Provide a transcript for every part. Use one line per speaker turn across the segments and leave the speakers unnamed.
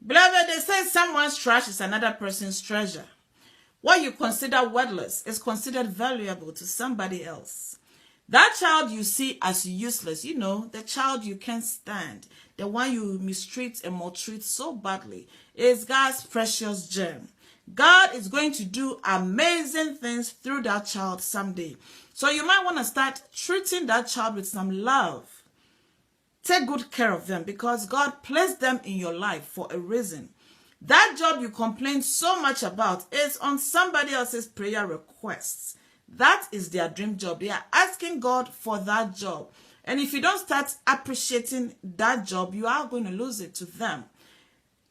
Beloved, they say someone's trash is another person's treasure. What you consider worthless is considered valuable to somebody else. That child you see as useless, the child you can't stand, the one you mistreat and maltreat so badly, is God's precious gem. God is going to do amazing things through that child someday. So you might want to start treating that child with some love. Take good care of them because God placed them in your life for a reason. That job you complain so much about is on somebody else's prayer requests. That is their dream job. They are asking God for that job. And if you don't start appreciating that job, you are going to lose it to them.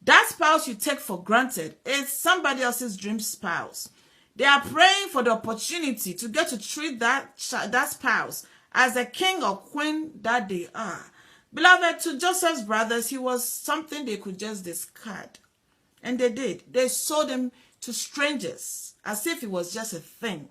That spouse you take for granted is somebody else's dream spouse. They are praying for the opportunity to get to treat that spouse as a king or queen that they are. Beloved, to Joseph's brothers, he was something they could just discard. And they did. They sold him to strangers as if it was just a thing.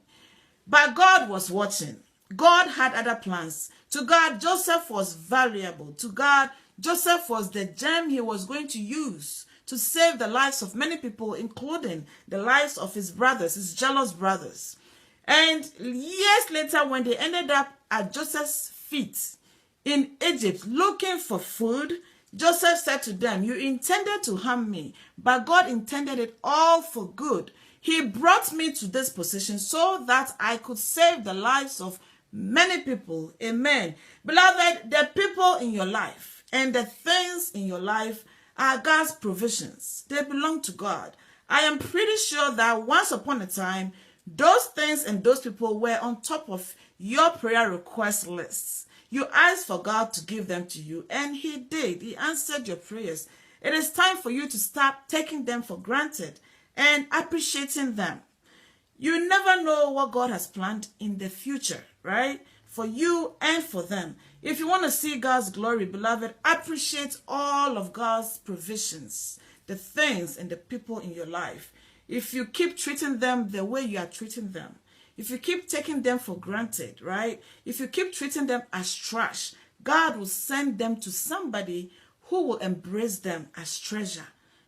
But God was watching. God had other plans. To God, Joseph was valuable. To God, Joseph was the gem he was going to use to save the lives of many people, including the lives of his brothers, his jealous brothers. And years later, when they ended up at Joseph's feet in Egypt looking for food, Joseph said to them, you intended to harm me, but God intended it all for good. He brought me to this position so that I could save the lives of many people. Amen. Beloved, the people in your life and the things in your life are God's provisions. They belong to God. I am pretty sure that once upon a time, those things and those people were on top of your prayer request lists. You asked for God to give them to you, and he did. He answered your prayers. It is time for you to stop taking them for granted and appreciating them. You never know what God has planned in the future, right? For you and for them. If you want to see God's glory, beloved, appreciate all of God's provisions, the things and the people in your life. If you keep treating them the way you are treating them, if you keep taking them for granted, right? If you keep treating them as trash, God will send them to somebody who will embrace them as treasure.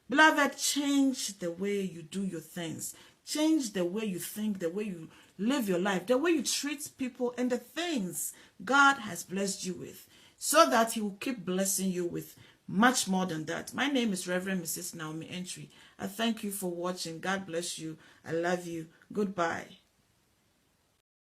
Beloved, change the way you do your things. Change the way you think, the way you live your life, the way you treat people and the things God has blessed you with, so that he will keep blessing you with much more than that. My name is Reverend Mrs. Naomi Antwi. I thank you for watching. God bless you. I love you. Goodbye.